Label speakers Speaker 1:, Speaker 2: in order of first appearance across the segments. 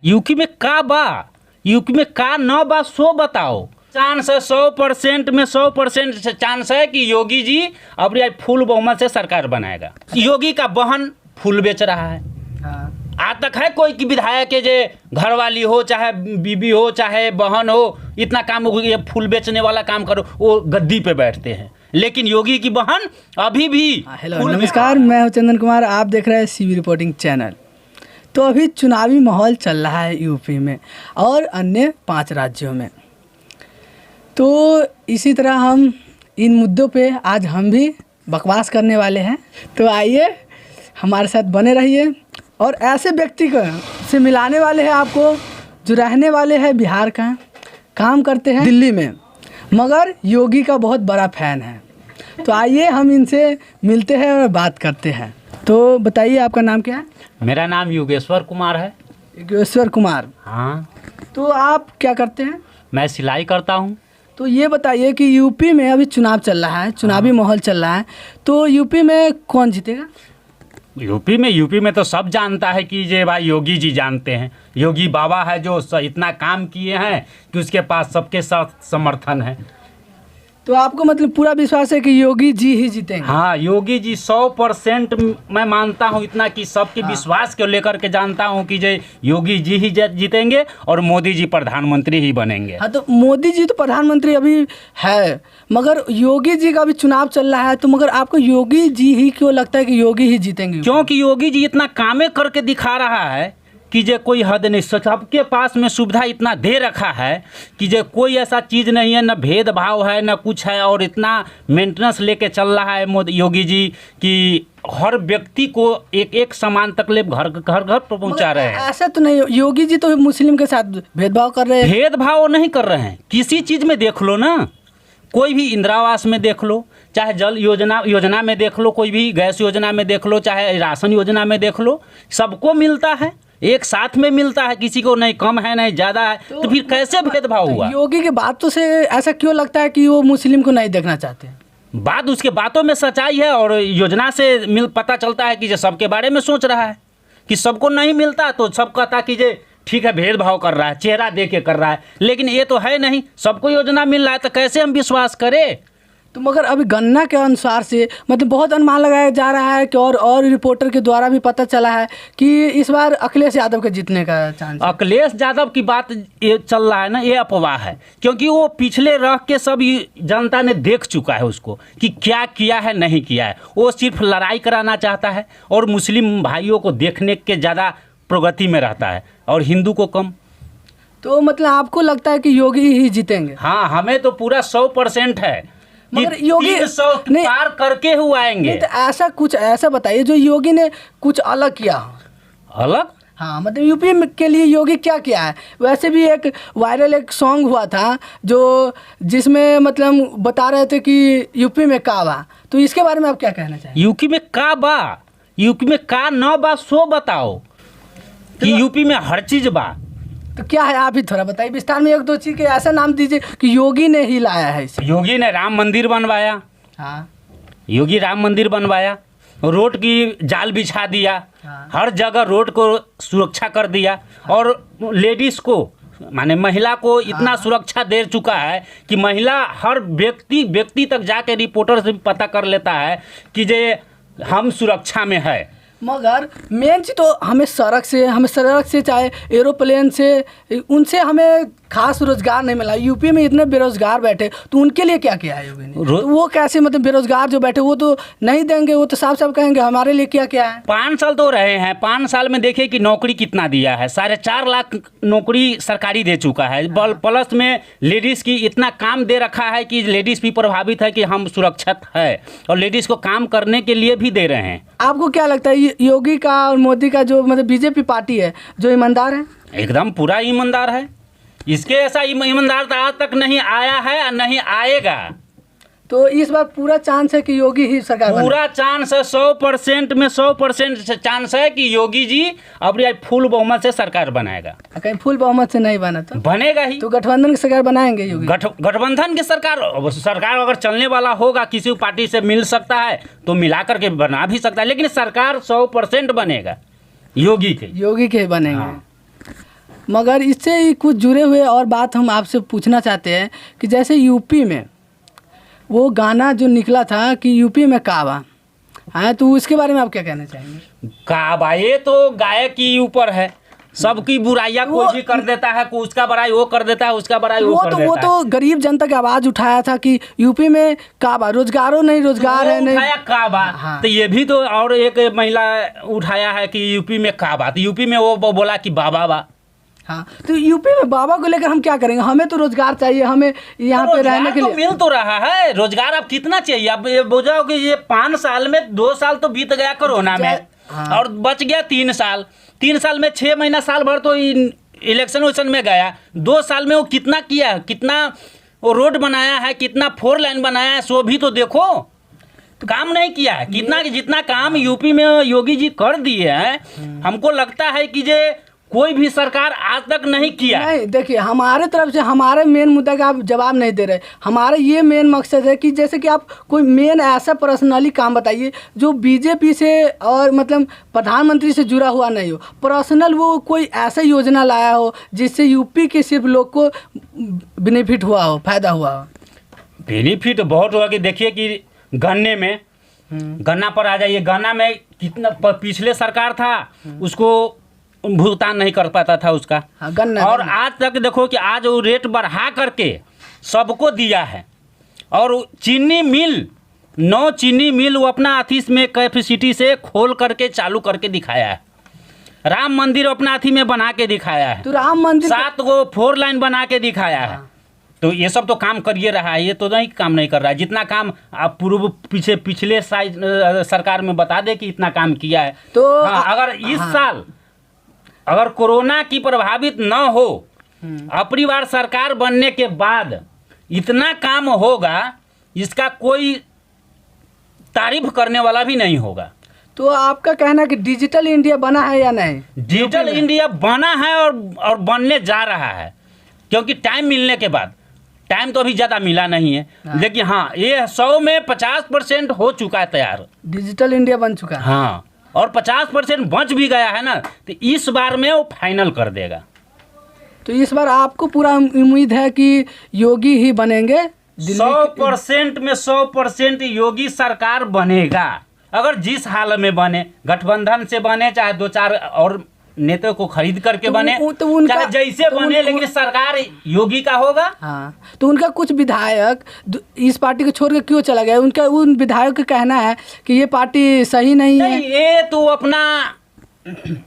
Speaker 1: UP में का बा, यूपी में का न बा सो बताओ। चांस है 100% में 100% चांस है कि योगी जी अब फुल बहुमत से सरकार बनाएगा। योगी का बहन फूल बेच रहा है। आज तक है कोई की विधायक के जे घरवाली हो चाहे बीबी हो चाहे बहन हो, इतना काम ये फूल बेचने वाला काम करो, वो गद्दी पे बैठते हैं। लेकिन योगी की बहन अभी भी।
Speaker 2: हेलो नमस्कार, मैं हूं चंदन कुमार, आप देख रहे हैं सीबी रिपोर्टिंग चैनल। तो अभी चुनावी माहौल चल रहा है यूपी में और अन्य 5 राज्यों में। तो इसी तरह हम इन मुद्दों पे आज हम भी बकवास करने वाले हैं। तो आइए हमारे साथ बने रहिए और ऐसे व्यक्ति को से मिलाने वाले हैं आपको जो रहने वाले हैं बिहार का, काम करते हैं दिल्ली में, मगर योगी का बहुत बड़ा फैन है। तो आइए हम इनसे मिलते हैं और बात करते हैं। तो बताइए आपका नाम क्या है?
Speaker 1: मेरा नाम योगेश्वर कुमार है।
Speaker 2: योगेश्वर कुमार,
Speaker 1: हाँ।
Speaker 2: तो आप क्या करते हैं?
Speaker 1: मैं सिलाई करता हूँ।
Speaker 2: तो ये बताइए कि यूपी में अभी चुनाव चल रहा है, चुनावी माहौल चल रहा है, तो यूपी में कौन जीतेगा?
Speaker 1: यूपी में तो सब जानता है कि ये भाई योगी जी जानते हैं। योगी बाबा है जो इतना काम किए हैं कि उसके पास सबके साथ समर्थन है।
Speaker 2: तो आपको मतलब पूरा विश्वास है कि योगी जी ही जीतेंगे?
Speaker 1: हाँ, योगी जी 100% मैं मानता हूँ इतना कि सबके विश्वास को लेकर के जानता हूँ कि ये योगी जी ही जीतेंगे और मोदी जी प्रधानमंत्री ही बनेंगे।
Speaker 2: हाँ, तो मोदी जी तो प्रधानमंत्री अभी है, मगर योगी जी का भी चुनाव चल रहा है, तो मगर आपको योगी जी ही क्यों लगता है कि योगी ही जीतेंगे?
Speaker 1: क्योंकि योगी जी इतना कामें करके दिखा रहा है कि जे कोई हद नहीं, सबके पास में सुविधा इतना दे रखा है कि जे कोई ऐसा चीज़ नहीं है, न भेदभाव है न कुछ है, और इतना मेंटेनेंस लेके चल रहा है योगी जी कि हर व्यक्ति को एक सामान तकलीफ घर पर पहुंचा रहे हैं।
Speaker 2: ऐसा तो नहीं, योगी जी तो मुस्लिम के साथ भेदभाव कर रहे हैं।
Speaker 1: भेदभाव नहीं कर रहे हैं, किसी चीज़ में देख लो ना, कोई भी इंदिरा आवास में देख लो, चाहे जल योजना में देख लो, कोई भी गैस योजना में देख लो, चाहे राशन योजना में देख लो, सबको मिलता है, एक साथ में मिलता है, किसी को नहीं कम है नहीं ज़्यादा है। तो फिर कैसे भेदभाव हुआ?
Speaker 2: योगी के बातों से ऐसा क्यों लगता है कि वो मुस्लिम को नहीं देखना चाहते?
Speaker 1: बात उसके बातों में सच्चाई है और योजना से पता चलता है कि जो सबके बारे में सोच रहा है कि सबको नहीं मिलता, तो सब कहता कि जे ठीक है भेदभाव कर रहा है, चेहरा दे के कर रहा है, लेकिन ये तो है नहीं, सबको योजना मिल रहा है, तो कैसे हम विश्वास करें?
Speaker 2: तो मगर अभी गन्ना के अनुसार से मतलब बहुत अनुमान लगाया जा रहा है कि और रिपोर्टर के द्वारा भी पता चला है कि इस बार अखिलेश यादव के जीतने का चांस।
Speaker 1: अखिलेश यादव की बात ये चल रहा है ना, ये अफवाह है, क्योंकि वो पिछले रह के सब जनता ने देख चुका है उसको कि क्या किया है नहीं किया है। वो सिर्फ लड़ाई कराना चाहता है और मुस्लिम भाइयों को देखने के ज़्यादा प्रगति में रहता है और हिंदू को कम।
Speaker 2: तो मतलब आपको लगता है कि योगी ही जीतेंगे?
Speaker 1: हाँ, हमें तो पूरा 100% है,
Speaker 2: मगर योगी
Speaker 1: 300 पार करके हुए आएंगे।
Speaker 2: तो ऐसा कुछ ऐसा बताइए जो योगी ने कुछ अलग किया हो।
Speaker 1: अलग?
Speaker 2: हाँ, मतलब यूपी के लिए योगी क्या किया है? वैसे भी एक वायरल एक सॉन्ग हुआ था जो जिसमें मतलब बता रहे थे कि यूपी में का बा, तो इसके बारे में आप क्या कहना चाहिए?
Speaker 1: यूपी में का बा, यूपी में का न बा सो बताओ कि यूपी में हर चीज बा।
Speaker 2: तो क्या है आप ही थोड़ा बताइए विस्तार में, 1-2 चीज़ के ऐसा नाम दीजिए कि योगी ने ही लाया है इसे।
Speaker 1: योगी ने राम मंदिर बनवाया।
Speaker 2: हाँ,
Speaker 1: योगी राम मंदिर बनवाया, रोड की जाल बिछा दिया।
Speaker 2: हाँ।
Speaker 1: हर जगह रोड को सुरक्षा कर दिया। हाँ। और लेडीज़ को माने महिला को इतना
Speaker 2: हाँ।
Speaker 1: सुरक्षा दे चुका है कि महिला हर व्यक्ति तक जाके रिपोर्टर से पता कर लेता है कि जे हम सुरक्षा में है।
Speaker 2: मगर मेन चीज़ तो हमें सड़क से चाहे एरोप्लेन से, उनसे हमें खास रोजगार नहीं मिला। यूपी में इतने बेरोजगार बैठे, तो उनके लिए क्या किया है योगी ने? तो वो कैसे मतलब बेरोजगार जो बैठे वो तो नहीं देंगे, वो तो साफ साफ कहेंगे हमारे लिए क्या क्या है।
Speaker 1: 5 साल तो रहे हैं, 5 साल में देखिए कि नौकरी कितना दिया है, 4.5 लाख नौकरी सरकारी दे चुका है। प्लस में लेडीज़ की इतना काम दे रखा है कि लेडीज़ भी प्रभावित है कि हम सुरक्षित है और लेडीज़ को काम करने के लिए भी दे रहे हैं।
Speaker 2: आपको क्या लगता है योगी का और मोदी का जो मतलब बीजेपी पार्टी है जो ईमानदार है?
Speaker 1: एकदम पूरा ईमानदार है, इसके ऐसा ईमानदार आज तक नहीं आया है और नहीं आएगा।
Speaker 2: तो इस बार पूरा चांस है कि योगी ही सरकार बने?
Speaker 1: पूरा चांस है, 100% में 100% चांस है कि योगी जी अब फुल बहुमत से सरकार बनाएगा।
Speaker 2: कहीं फुल बहुमत से नहीं बना तो
Speaker 1: बनेगा ही।
Speaker 2: तो गठबंधन की सरकार बनाएंगे योगी?
Speaker 1: गठबंधन की सरकार अगर चलने वाला होगा, किसी पार्टी से मिल सकता है तो मिला करके बना भी सकता है, लेकिन सरकार 100% बनेगा योगी के
Speaker 2: ही बनेंगे। मगर इससे ही कुछ जुड़े हुए और बात हम आपसे पूछना चाहते हैं कि जैसे यूपी में वो गाना जो निकला था कि यूपी में काबा, हाँ, तो उसके बारे में आप क्या कहना चाहेंगे?
Speaker 1: काबा ये तो गायक के ऊपर है, सबकी बुराइयां कोई भी कर देता है, कोई उसका बड़ाई वो कर देता है, उसका बड़ाई वो कर देता है।
Speaker 2: वो तो गरीब जनता की आवाज उठाया था कि यूपी में काबा, रोजगारों नहीं, रोजगार है नहीं,
Speaker 1: उठाया काबा।
Speaker 2: हाँ।
Speaker 1: तो ये भी तो और एक महिला उठाया है कि यूपी में काबा, तो यूपी में वो बोला कि बाबा बा।
Speaker 2: हाँ, तो यूपी में बाबा को लेकर हम क्या करेंगे? हमें तो रोजगार चाहिए, हमें यहाँ पे रहने के लिए
Speaker 1: तो मिल तो रहा है रोजगार। अब कितना चाहिए? अब ये बोझाओ कि ये 5 साल में 2 साल तो बीत गया कोरोना में,
Speaker 2: हाँ।
Speaker 1: और बच गया 3 साल। 3 साल में 6 महीना साल भर तो इलेक्शन उलेक्शन में गया। 2 साल में वो कितना किया है, कितना वो रोड बनाया है, कितना 4 लाइन बनाया है, सो भी तो देखो। तो काम नहीं किया है कितना, जितना काम यूपी में योगी जी कर दिए हैं, हमको लगता है कि जे कोई भी सरकार आज तक नहीं किया।
Speaker 2: नहीं, देखिए, हमारे तरफ से हमारे मेन मुद्दा का आप जवाब नहीं दे रहे। हमारा ये मेन मकसद है कि जैसे कि आप कोई मेन ऐसा पर्सनली काम बताइए जो बीजेपी से और मतलब प्रधानमंत्री से जुड़ा हुआ नहीं हो, पर्सनल वो कोई ऐसा योजना लाया हो जिससे यूपी के सिर्फ लोग को बेनिफिट हुआ हो, फायदा हुआ हो।
Speaker 1: बेनिफिट बहुत हुआ कि देखिए कि गन्ने में, गन्ना पर आ जाइए, गन्ना में कितना पिछले सरकार था उसको भुगतान नहीं कर पाता था उसका।
Speaker 2: हाँ, गन्ना,
Speaker 1: और
Speaker 2: गन्ना।
Speaker 1: आज तक देखो कि आज वो रेट बढ़ा करके सबको दिया है। और चीनी मिल, 9 चीनी मिल वो अपना अथी में कैपेसिटी से खोल करके चालू करके दिखाया है। राम मंदिर अपना अथी में बना के दिखाया है।
Speaker 2: तो राम मंदिर
Speaker 1: 7 गो 4 लाइन बना के दिखाया है। तो ये सब तो काम करिए रहा है, ये तो नहीं काम नहीं कर रहा है। जितना काम आप पूर्व पिछले साइज सरकार में बता दे कि इतना काम किया है।
Speaker 2: तो
Speaker 1: हाँ, अगर इस साल अगर कोरोना की प्रभावित न हो, अपनी बार सरकार बनने के बाद इतना काम होगा, इसका कोई तारीफ करने वाला भी नहीं होगा।
Speaker 2: तो आपका कहना है कि डिजिटल इंडिया बना है या नहीं?
Speaker 1: डिजिटल इंडिया बना है और बनने जा रहा है, क्योंकि टाइम मिलने के बाद, टाइम तो अभी ज़्यादा मिला नहीं है, लेकिन हाँ ये 100 में 50% हो चुका है तैयार,
Speaker 2: डिजिटल इंडिया बन चुका है।
Speaker 1: हाँ, और 50% बच भी गया है ना, तो इस बार में वो फाइनल कर देगा।
Speaker 2: तो इस बार आपको पूरा उम्मीद है कि योगी ही बनेंगे?
Speaker 1: 100% में 100% योगी सरकार बनेगा। अगर जिस हाल में बने, गठबंधन से बने, चाहे 2-4 और नेता को खरीद करके बने, चाहे जैसे बने, लेकिन सरकार योगी का होगा।
Speaker 2: हाँ, तो उनका कुछ विधायक इस पार्टी को छोड़ के क्यों चला गया? उनका उन विधायक का कहना है कि ये पार्टी सही नहीं है।
Speaker 1: ये तो अपना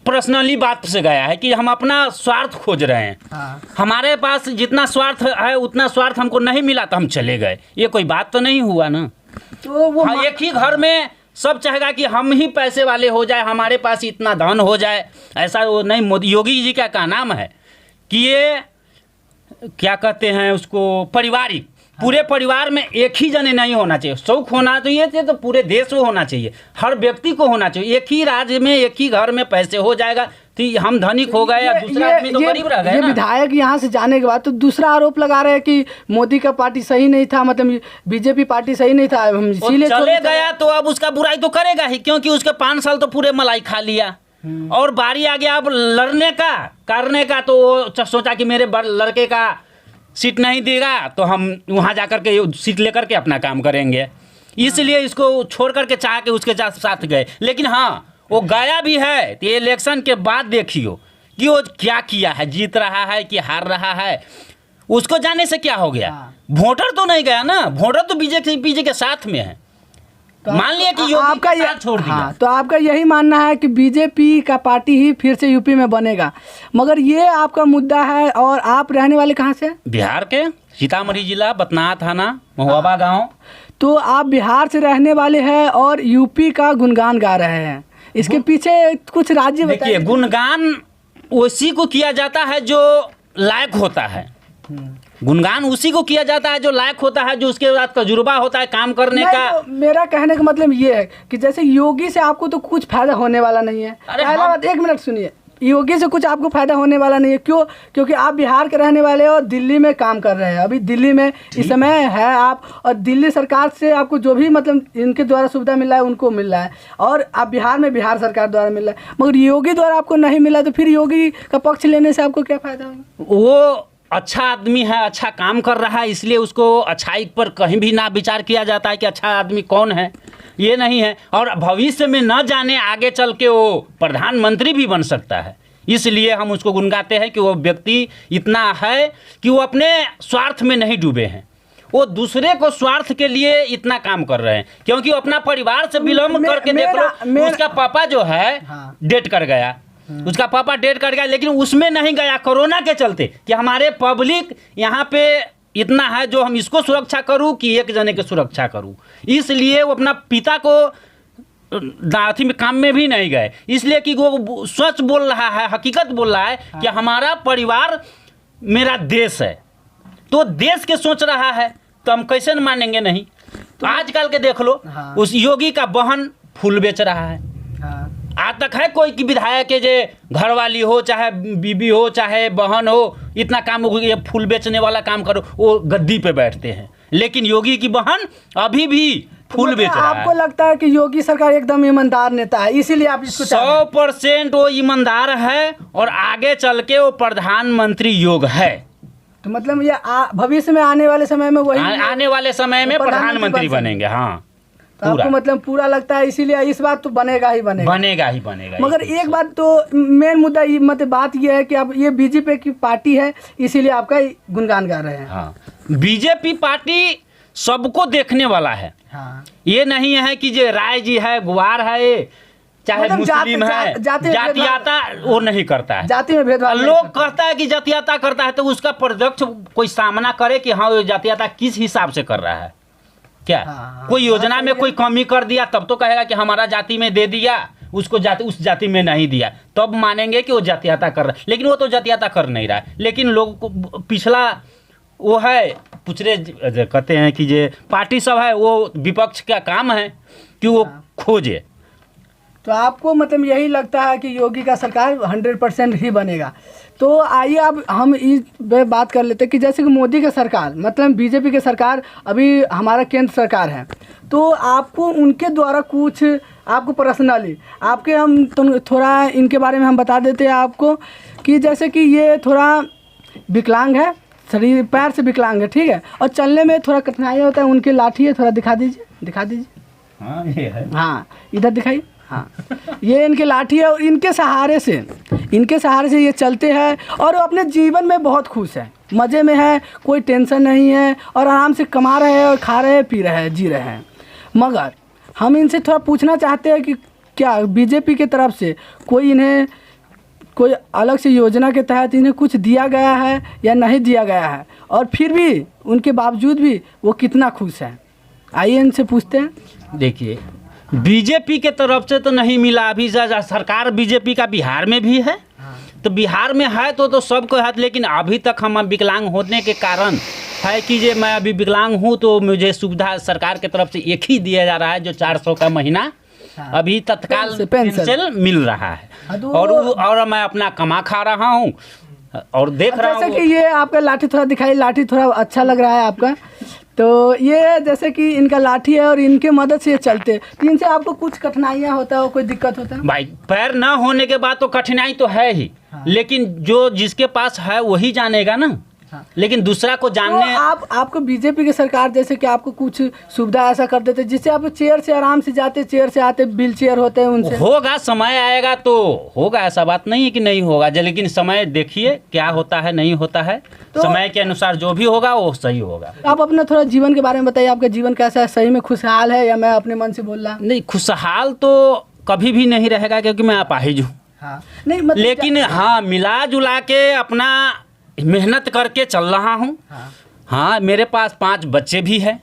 Speaker 1: पर्सनली बात से गया है कि हम अपना स्वार्थ खोज रहे हैं।
Speaker 2: हाँ।
Speaker 1: हमारे पास जितना स्वार्थ है उतना स्वार्थ हमको नहीं मिला तो हम चले गए, ये कोई बात तो नहीं हुआ ना।
Speaker 2: तो वो
Speaker 1: हाँ, एक ही घर में सब चाहेगा कि हम ही पैसे वाले हो जाए, हमारे पास इतना धन हो जाए, ऐसा वो नहीं। मोदी योगी जी का नाम है कि ये क्या कहते हैं उसको, पारिवारिक। पूरे परिवार में एक ही जने नहीं होना चाहिए, शौक होना चाहिए तो पूरे देश में होना चाहिए, हर व्यक्ति को होना चाहिए। एक ही राज्य में एक ही घर में पैसे हो जाएगा तो हम धनिक हो गए या दूसरा आदमी तो गरीब रह गए।
Speaker 2: ये विधायक यहाँ से जाने के बाद तो दूसरा आरोप लगा रहे हैं कि मोदी का पार्टी सही नहीं था, मतलब बीजेपी पार्टी सही नहीं था, हम इसीलिए
Speaker 1: चले गया। तो अब उसका बुराई तो करेगा ही, क्योंकि उसके 5 साल तो पूरे मलाई खा लिया और बारी आ गया अब लड़ने का, करने का। तो वो सोचा कि मेरे लड़के का सीट नहीं देगा तो हम वहाँ जा कर के सीट लेकर के अपना काम करेंगे, इसलिए इसको छोड़ करके चाह के उसके साथ गए। लेकिन हाँ, वो गया भी है तो इलेक्शन के बाद देखियो कि वो क्या किया है, जीत रहा है कि हार रहा है, उसको जाने से क्या हो गया। वोटर तो नहीं गया ना, वोटर तो बीजेपी के साथ में है।
Speaker 2: तो
Speaker 1: मान लिया कि योगी का साथ छोड़ दिया।
Speaker 2: हाँ, तो आपका यही मानना है कि बीजेपी का पार्टी ही फिर से यूपी में बनेगा, मगर ये आपका मुद्दा है। और आप रहने वाले कहाँ से?
Speaker 1: बिहार के सीतामढ़ी जिला, बतना थाना, महुआबा गांव।
Speaker 2: तो आप बिहार से रहने वाले हैं और यूपी का गुणगान गा रहे हैं, इसके पीछे कुछ राज्य
Speaker 1: देखिए, गुणगान उसी को किया जाता है जो लायक होता है, गुणगान उसी को किया जाता है जो लायक होता है, जो उसके बाद तजुर्बा होता है काम करने का।
Speaker 2: तो मेरा कहने का मतलब ये है कि जैसे योगी से आपको तो कुछ फायदा होने वाला नहीं है। पहला बात, 1 मिनट सुनिए, योगी से कुछ आपको फायदा होने वाला नहीं है। क्यों? क्योंकि आप बिहार के रहने वाले हो और दिल्ली में काम कर रहे हैं। अभी दिल्ली में इस समय है आप, और दिल्ली सरकार से आपको जो भी मतलब इनके द्वारा सुविधा मिल रहा है उनको मिल रहा है, और आप बिहार में बिहार सरकार द्वारा मिल रहा है, मगर योगी द्वारा आपको नहीं मिला, तो फिर योगी का पक्ष लेने से आपको क्या फायदा होगा?
Speaker 1: वो अच्छा आदमी है, अच्छा काम कर रहा है, इसलिए उसको अच्छाई पर कहीं भी ना विचार किया जाता है कि अच्छा आदमी कौन है, ये नहीं है। और भविष्य में न जाने आगे चल के वो प्रधानमंत्री भी बन सकता है, इसलिए हम उसको गुनगाते हैं कि वो व्यक्ति इतना है कि वो अपने स्वार्थ में नहीं डूबे हैं, वो दूसरे को स्वार्थ के लिए इतना काम कर रहे हैं। क्योंकि वो अपना परिवार से विलम्ब करके देख लो, उसका पापा जो है डेट कर गया, उसका पापा डेट कर गया, लेकिन उसमें नहीं गया कोरोना के चलते कि हमारे पब्लिक यहाँ पे इतना है जो हम इसको सुरक्षा करूँ कि एक जने की सुरक्षा करूँ, इसलिए वो अपना पिता को दाथी में काम में भी नहीं गए, इसलिए कि वो सच बोल रहा है, हकीकत बोल रहा है कि हमारा परिवार मेरा देश है, तो देश के सोच रहा है, तो हम कैसे न मानेंगे? नहीं। तो आजकल के देख लो, उस योगी का बहन फूल बेच रहा है। आज तक है कोई कि विधायक के जे घरवाली हो, चाहे बीबी हो, चाहे बहन हो, इतना काम हो, ये फूल बेचने वाला काम करो, वो गद्दी पे बैठते हैं। लेकिन योगी की बहन अभी भी फूल बेच रहा है।
Speaker 2: आपको लगता है कि योगी सरकार एकदम ईमानदार नेता है, इसीलिए आप इसको
Speaker 1: 100% वो ईमानदार है और आगे चल के वो प्रधानमंत्री योग है।
Speaker 2: तो मतलब ये भविष्य में आने वाले समय में वही
Speaker 1: आने वाले समय में प्रधानमंत्री बनेंगे। हाँ,
Speaker 2: तो आपको मतलब पूरा लगता है, इसीलिए इस बात तो बनेगा ही बनेगा,
Speaker 1: बनेगा ही बनेगा।
Speaker 2: मगर एक बात तो मेन मुद्दा मतलब बात ये है कि आप ये बीजेपी की पार्टी है, इसीलिए आपका गुणगान गा रहे हैं।
Speaker 1: हाँ, बीजेपी पार्टी सबको देखने वाला है।
Speaker 2: हाँ,
Speaker 1: ये नहीं है कि जो राय जी है, गुआर है, चाहे
Speaker 2: मतलब
Speaker 1: मुस्लिम है, जातियाता वो नहीं करता है।
Speaker 2: जाति में भेदभाव
Speaker 1: लोग कहता है कि जातियाता करता है, तो उसका प्रत्यक्ष कोई सामना करे कि हाँ जातियाता किस हिसाब से कर रहा है। क्या कोई योजना में कोई कमी कर दिया तब तो कहेगा कि हमारा जाति में दे दिया, उसको जाति उस जाति में नहीं दिया, तब मानेंगे कि वो जातियाता कर रहा है। लेकिन वो तो जातियाता कर नहीं रहा है। लेकिन लोग को पिछला वो है पिछले कहते हैं कि जे पार्टी सब है वो विपक्ष का काम है कि वो खोजे।
Speaker 2: तो आपको मतलब यही लगता है कि योगी का सरकार 100% ही बनेगा। तो आइए अब हम इस पे बात कर लेते हैं कि जैसे कि मोदी की सरकार मतलब बीजेपी की सरकार अभी हमारा केंद्र सरकार है, तो आपको उनके द्वारा कुछ आपको पर्सनली आपके हम तो थोड़ा इनके बारे में हम बता देते हैं आपको कि जैसे कि ये थोड़ा विकलांग है, शरीर पैर से विकलांग है, ठीक है, और चलने में थोड़ा कठिनाइयाँ होता है। उनकी लाठी है, थोड़ा दिखा दीजिए।
Speaker 1: हाँ, ये है।
Speaker 2: हाँ, इधर दिखाइए। हाँ, ये इनकी लाठी है और इनके सहारे से ये चलते हैं और वो अपने जीवन में बहुत खुश है, मज़े में है, कोई टेंशन नहीं है और आराम से कमा रहे हैं और खा रहे हैं, पी रहे हैं, जी रहे हैं। मगर हम इनसे थोड़ा पूछना चाहते हैं कि क्या बीजेपी की तरफ से इन्हें कोई अलग से योजना के तहत इन्हें कुछ दिया गया है या नहीं दिया गया है, और फिर भी उनके बावजूद भी वो कितना खुश हैं? आइए इनसे पूछते हैं।
Speaker 1: देखिए, बीजेपी के तरफ से तो नहीं मिला, अभी सरकार बीजेपी का बिहार में भी है। तो बिहार में है तो सबको है, लेकिन अभी तक हम विकलांग होने के कारण है कि जे मैं अभी विकलांग हूँ तो मुझे सुविधा सरकार के तरफ से एक ही दिया जा रहा है जो 400 का महीना अभी तत्काल पेंशन मिल रहा है। और मैं अपना कमा खा रहा हूँ और देख रहा हूँ।
Speaker 2: जैसे कि ये आपका लाठी थोड़ा दिखाई, लाठी थोड़ा अच्छा लग रहा है आपका, तो ये जैसे कि इनका लाठी है और इनके मदद से ये चलते, तो इनसे आपको कुछ कठिनाइयाँ होता है, कोई दिक्कत होता है?
Speaker 1: भाई पैर ना होने के बाद तो कठिनाई तो है ही। हाँ। लेकिन जो जिसके पास है वही जानेगा ना। हाँ। लेकिन दूसरा को जानने
Speaker 2: तो आपको बीजेपी की सरकार जैसे कि आपको कुछ सुविधा ऐसा कर देते जिससे आप चेयर से आराम से जाते, चेयर से आते, व्हील चेयर होते हैं उनसे?
Speaker 1: होगा, समय आएगा तो होगा, ऐसा बात नहीं है कि नहीं होगा। लेकिन समय देखिए क्या होता है, नहीं होता है, तो समय के अनुसार जो भी होगा वो सही होगा।
Speaker 2: आप अपना थोड़ा जीवन के बारे में बताइए, आपका जीवन कैसा है? सही में खुशहाल है या मैं अपने मन से बोल रहा?
Speaker 1: नहीं, खुशहाल तो कभी भी नहीं रहेगा क्योंकि मैं अपाहिज हूँ।
Speaker 2: हाँ, नहीं मतलब
Speaker 1: लेकिन हाँ, मिला जुला के अपना मेहनत करके चल रहा हूँ। हाँ, मेरे पास 5 बच्चे भी हैं।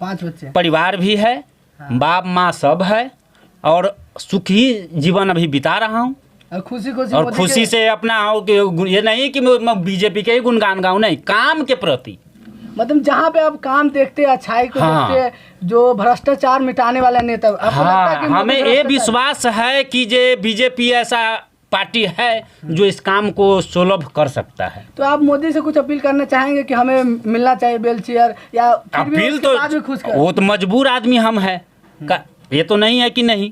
Speaker 2: 5 बच्चे, परिवार
Speaker 1: भी है। बाप माँ सब है और सुखी जीवन अभी बिता रहा हूँ और खुशी से अपना ये नहीं कि मैं बीजेपी के ही गुणगान गाऊँ, नहीं, काम के प्रति
Speaker 2: मतलब जहाँ पे आप काम देखते हैं, अच्छाई को देखते हैं, जो भ्रष्टाचार मिटाने वाला नेता।
Speaker 1: हाँ, हमें ये विश्वास है कि जे बीजेपी ऐसा पार्टी है जो इस काम को सुलभ कर सकता है।
Speaker 2: तो आप मोदी से कुछ अपील करना चाहेंगे कि हमें मिलना चाहिए व्हील चेयर, या फिर भी
Speaker 1: अपील
Speaker 2: उसके बाद भी खुश कर?
Speaker 1: वो तो मजबूर आदमी हम है ये तो नहीं है कि नहीं,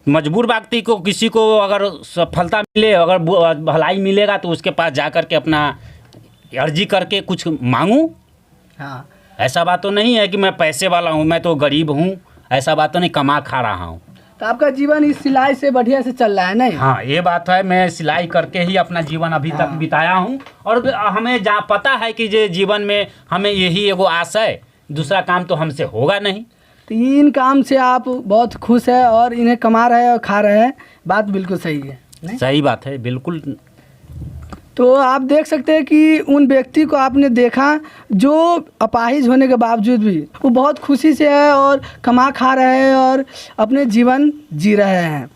Speaker 1: मजबूर व्यक्ति को किसी को अगर सफलता मिले, अगर भलाई मिलेगा तो उसके पास जा कर के अपना अर्जी करके कुछ मांगूं।
Speaker 2: हाँ,
Speaker 1: ऐसा बात तो नहीं है कि मैं पैसे वाला हूँ, मैं तो गरीब हूँ, ऐसा बात तो नहीं, कमा खा रहा हूँ।
Speaker 2: तो आपका जीवन इस सिलाई से बढ़िया से चल रहा है नहीं?
Speaker 1: हाँ ये बात है, मैं सिलाई करके ही अपना जीवन अभी तक बिताया हूँ। और हमें जहाँ पता है कि ये जीवन में हमें यही एगो आस है, दूसरा काम तो हमसे होगा नहीं।
Speaker 2: तो इन काम से आप बहुत खुश है और इन्हें कमा रहे हैं और खा रहे हैं, बात बिल्कुल सही है नहीं?
Speaker 1: सही बात है बिल्कुल।
Speaker 2: तो आप देख सकते हैं कि उन व्यक्ति को आपने देखा जो अपाहिज होने के बावजूद भी वो बहुत खुशी से है और कमा खा रहे हैं और अपने जीवन जी रहे हैं।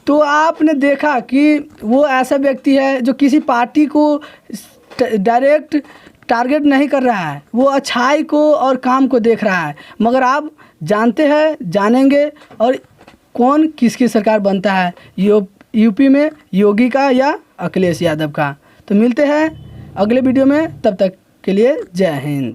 Speaker 2: तो आपने देखा कि वो ऐसा व्यक्ति है जो किसी पार्टी को डायरेक्ट टारगेट नहीं कर रहा है, वो अच्छाई को और काम को देख रहा है। मगर आप जानते हैं, जानेंगे और कौन किसकी सरकार बनता है यूपी में, योगी का या अखिलेश यादव का। तो मिलते हैं अगले वीडियो में, तब तक के लिए जय हिंद।